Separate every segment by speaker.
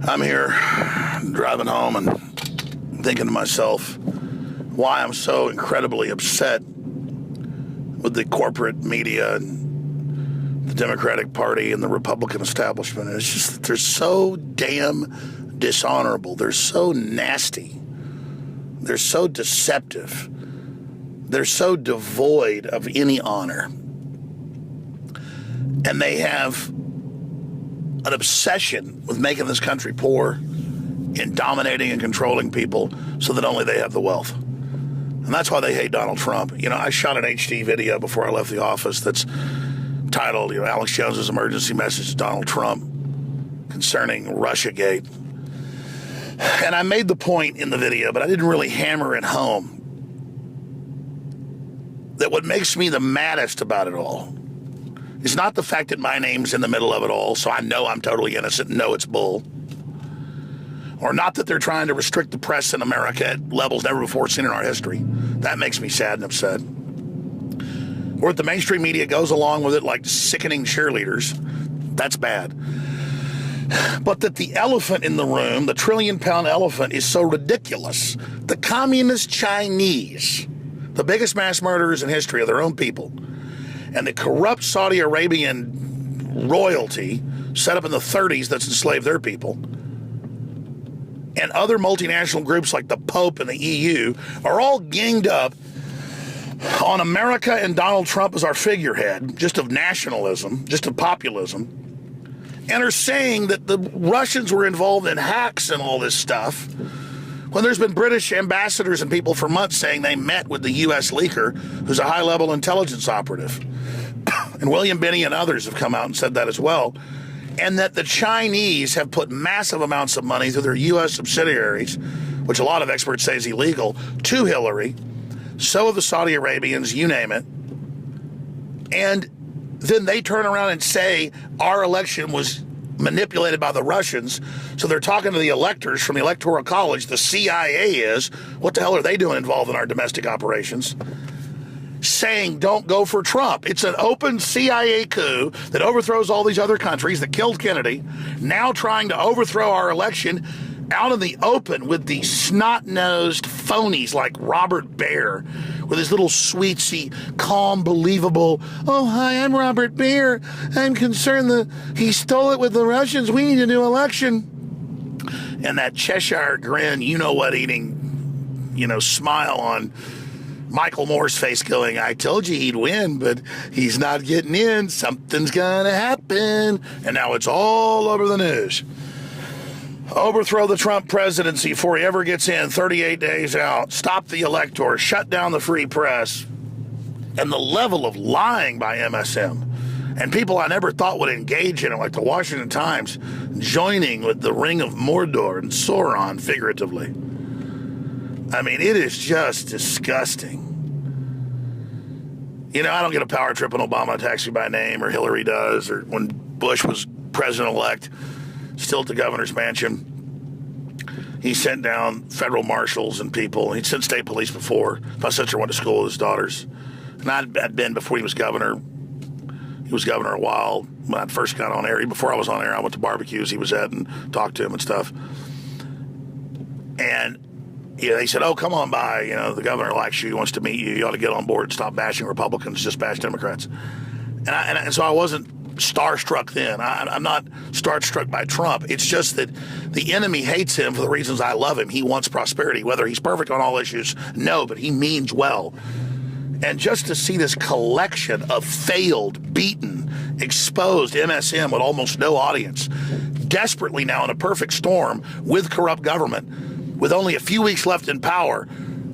Speaker 1: I'm here driving home and thinking to myself why I'm so incredibly upset with the corporate media and the Democratic Party and the Republican establishment. It's just that they're so damn dishonorable. They're so nasty. They're so deceptive. They're so devoid of any honor. And they have an obsession with making this country poor and dominating and controlling people so that only they have the wealth. And that's why they hate Donald Trump. You know, I shot an HD video before I left the office that's titled, Alex Jones's emergency message to Donald Trump concerning Russiagate. And I made the point in the video, but I didn't really hammer it home, that what makes me the maddest about it all is not the fact that my name's in the middle of it all, so I know I'm totally innocent and know it's bull. Or not that they're trying to restrict the press in America at levels never before seen in our history. That makes me sad and upset. Or that the mainstream media goes along with it like sickening cheerleaders. That's bad. But that the elephant in the room, the trillion-pound elephant, is so ridiculous. The communist Chinese, the biggest mass murderers in history of their own people, and the corrupt Saudi Arabian royalty set up in the 30s that's enslaved their people, and other multinational groups like the Pope and the EU are all ganged up on America and Donald Trump as our figurehead, just of nationalism, just of populism, and are saying that the Russians were involved in hacks and all this stuff, when there's been British ambassadors and people for months saying they met with the U.S. leaker, who's a high-level intelligence operative. And William Binney and others have come out and said that as well. And that the Chinese have put massive amounts of money through their U.S. subsidiaries, which a lot of experts say is illegal, to Hillary. So have the Saudi Arabians, you name it. And then they turn around and say our election was manipulated by the Russians. So they're talking to the electors from the Electoral College. The CIA is. What the hell are they doing involved in our domestic operations? Saying don't go for Trump. It's an open CIA coup that overthrows all these other countries that killed Kennedy, now trying to overthrow our election out in the open with these snot-nosed phonies like Robert Baer with his little sweetsy, calm, believable, oh, hi, I'm Robert Baer. I'm concerned that he stole it with the Russians. We need a new election. And that Cheshire grin, you-know-what eating, smile on Michael Moore's face going, I told you he'd win, but he's not getting in. Something's going to happen. And now it's all over the news. Overthrow the Trump presidency before he ever gets in, 38 days out. Stop the electors. Shut down the free press. And the level of lying by MSM and people I never thought would engage in it, like the Washington Times, joining with the Ring of Mordor and Sauron, figuratively. I mean, it is just disgusting. I don't get a power trip when Obama attacks me by name, or Hillary does, or when Bush was president-elect, still at the governor's mansion. He sent down federal marshals and people. He'd sent state police before. My sister went to school with his daughters. And I'd been before he was governor. He was governor a while when I first got on air. Before I was on air, I went to barbecues he was at and talked to him and stuff. And they said, oh, come on by. The governor likes you. He wants to meet you. You ought to get on board and stop bashing Republicans, just bash Democrats. And so I wasn't starstruck then. I'm not starstruck by Trump. It's just that the enemy hates him for the reasons I love him. He wants prosperity. Whether he's perfect on all issues, no, but he means well. And just to see this collection of failed, beaten, exposed MSM with almost no audience, desperately now in a perfect storm with corrupt government, with only a few weeks left in power,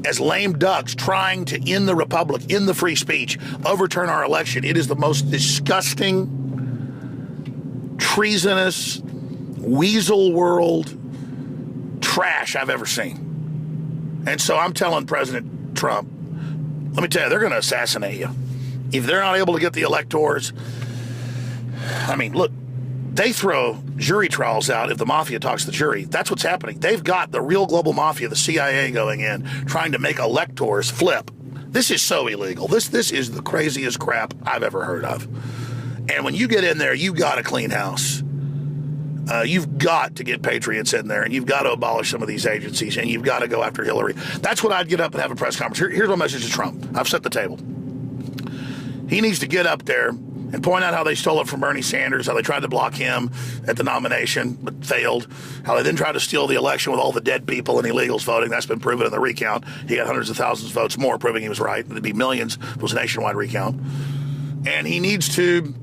Speaker 1: as lame ducks trying to end the republic, end the free speech, overturn our election. It is the most disgusting, treasonous, weasel world trash I've ever seen. And so I'm telling President Trump, let me tell you, they're going to assassinate you. If they're not able to get the electors, I mean, look, they throw jury trials out if the mafia talks to the jury. That's what's happening. They've got the real global mafia, the CIA, going in, trying to make electors flip. This is so illegal. This is the craziest crap I've ever heard of. And when you get in there, you got a clean house. You've got to get patriots in there, and you've got to abolish some of these agencies, and you've got to go after Hillary. That's what I'd get up and have a press conference. Here's my message to Trump. I've set the table. He needs to get up there and point out how they stole it from Bernie Sanders, how they tried to block him at the nomination but failed, how they then tried to steal the election with all the dead people and illegals voting. That's been proven in the recount. He got hundreds of thousands of votes more, proving he was right. It'd be millions if it was a nationwide recount. And he needs to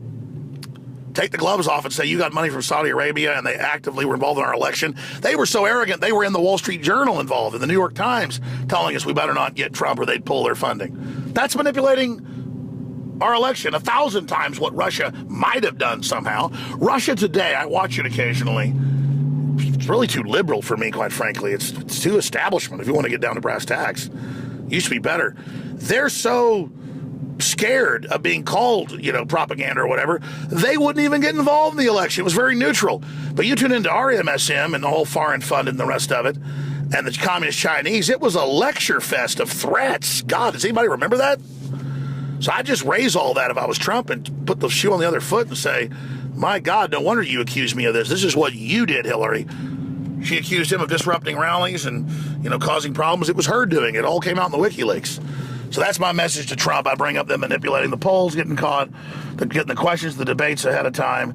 Speaker 1: take the gloves off and say, you got money from Saudi Arabia and they actively were involved in our election. They were so arrogant, they were in the Wall Street Journal involved, in the New York Times, telling us we better not get Trump or they'd pull their funding. That's manipulating our election 1,000 times what Russia might have done somehow. Russia today, I watch it occasionally. It's really too liberal for me, quite frankly. It's too establishment if you want to get down to brass tacks. Used to be better. They're so scared of being called, propaganda or whatever, they wouldn't even get involved in the election. It was very neutral. But you tune into RMSM and the whole foreign fund and the rest of it, and the communist Chinese, it was a lecture fest of threats. God, does anybody remember that? So I just raise all that if I was Trump and put the shoe on the other foot and say, my God, no wonder you accuse me of this. This is what you did, Hillary. She accused him of disrupting rallies and, causing problems. It was her doing it. It all came out in the WikiLeaks. So that's my message to Trump. I bring up them manipulating the polls, getting caught, getting the questions, the debates ahead of time.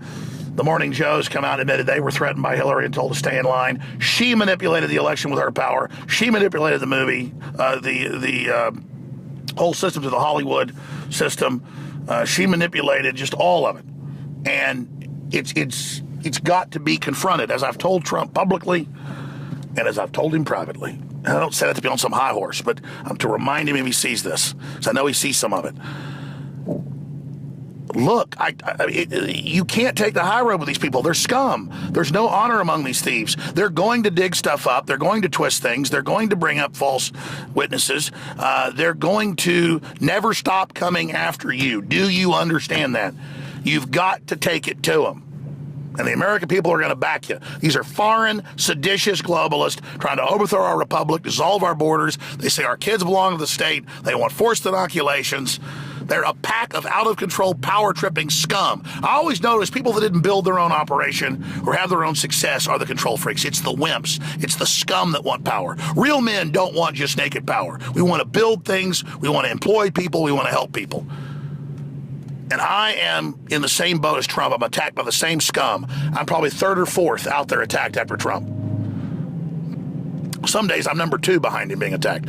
Speaker 1: The Morning Joes come out and admitted they were threatened by Hillary and told to stay in line. She manipulated the election with her power. She manipulated the movie, the whole system to the Hollywood system. She manipulated just all of it. And it's got to be confronted, as I've told Trump publicly and as I've told him privately. And I don't say that to be on some high horse, but to remind him if he sees this, because I know he sees some of it. Look, you can't take the high road with these people. They're scum. There's no honor among these thieves. They're going to dig stuff up. They're going to twist things. They're going to bring up false witnesses. They're going to never stop coming after you. Do you understand that? You've got to take it to them. And the American people are going to back you. These are foreign, seditious globalists trying to overthrow our republic, dissolve our borders. They say our kids belong to the state. They want forced inoculations. They're a pack of out-of-control, power-tripping scum. I always notice people that didn't build their own operation or have their own success are the control freaks. It's the wimps. It's the scum that want power. Real men don't want just naked power. We want to build things. We want to employ people. We want to help people. And I am in the same boat as Trump. I'm attacked by the same scum. I'm probably third or fourth out there attacked after Trump. Some days I'm number 2 behind him being attacked.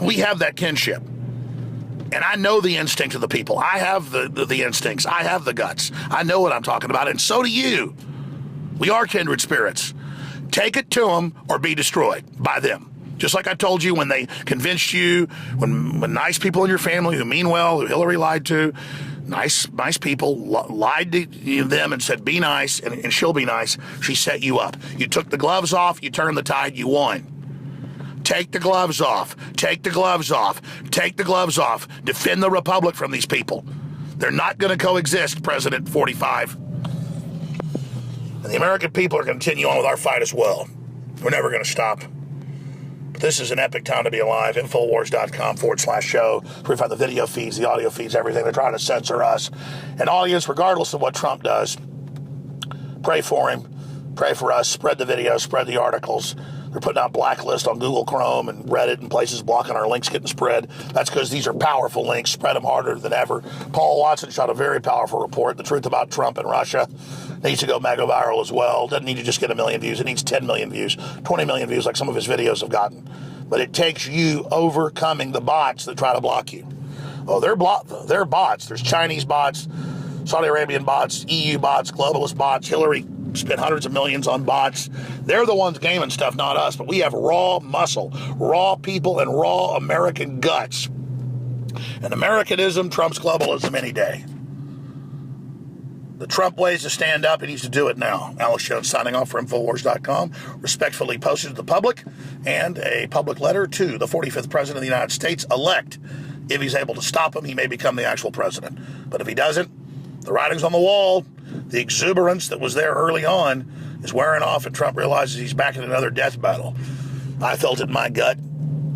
Speaker 1: We have that kinship. And I know the instinct of the people. I have the instincts. I have the guts. I know what I'm talking about, and so do you. We are kindred spirits. Take it to them or be destroyed by them. Just like I told you when they convinced you, when nice people in your family who mean well, who Hillary lied to, nice people lied to them and said, be nice, and she'll be nice. She set you up. You took the gloves off. You turned the tide. You won. Take the gloves off. Take the gloves off. Take the gloves off. Defend the republic from these people. They're not going to coexist, President 45. And the American people are going to continue on with our fight as well. We're never going to stop. But this is an epic time to be alive. Infowars.com/show. We find the video feeds, the audio feeds, everything. They're trying to censor us. And audience, regardless of what Trump does, pray for him. Pray for us. Spread the videos. Spread the articles. They're putting out blacklists on Google Chrome and Reddit and places blocking our links getting spread. That's because these are powerful links. Spread them harder than ever. Paul Watson shot a very powerful report, The Truth About Trump and Russia. Needs to go mega viral as well. Doesn't need to just get 1 million views. It needs 10 million views, 20 million views like some of his videos have gotten. But it takes you overcoming the bots that try to block you. Oh, they're bots. There's Chinese bots, Saudi Arabian bots, EU bots, globalist bots. Hillary spent hundreds of millions on bots. They're the ones gaming stuff, not us. But we have raw muscle, raw people, and raw American guts. And Americanism trumps globalism any day. The Trump ways to stand up, he needs to do it now. Alex Jones signing off for Infowars.com. Respectfully posted to the public, and a public letter to the 45th President of the United States elect. If he's able to stop him, he may become the actual president. But if he doesn't, the writing's on the wall. The exuberance that was there early on is wearing off, and Trump realizes he's back in another death battle. I felt it in my gut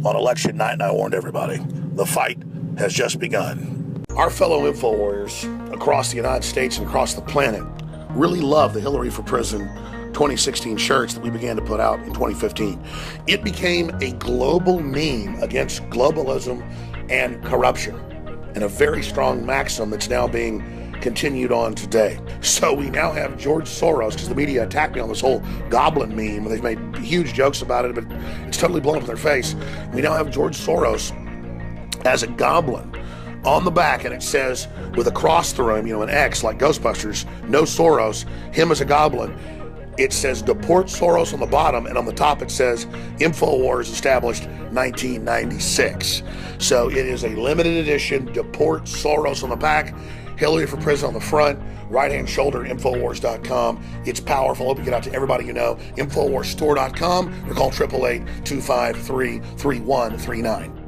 Speaker 1: on election night, and I warned everybody. The fight has just begun. Our fellow Info Warriors across the United States and across the planet really love the Hillary for Prison 2016 shirts that we began to put out in 2015. It became a global meme against globalism and corruption, and a very strong maxim that's now being continued on today. So we now have George Soros, because the media attacked me on this whole goblin meme, and they've made huge jokes about it, but it's totally blown up in their face. We now have George Soros as a goblin on the back, and it says, with a cross through him, an X like Ghostbusters, no Soros, him as a goblin. It says deport Soros on the bottom, and on the top it says InfoWars established 1996. So it is a limited edition, deport Soros on the back, Hillary for president on the front, right-hand shoulder, Infowars.com. It's powerful. Hope you get out to everybody you know. Infowarsstore.com or call 888-253-3139.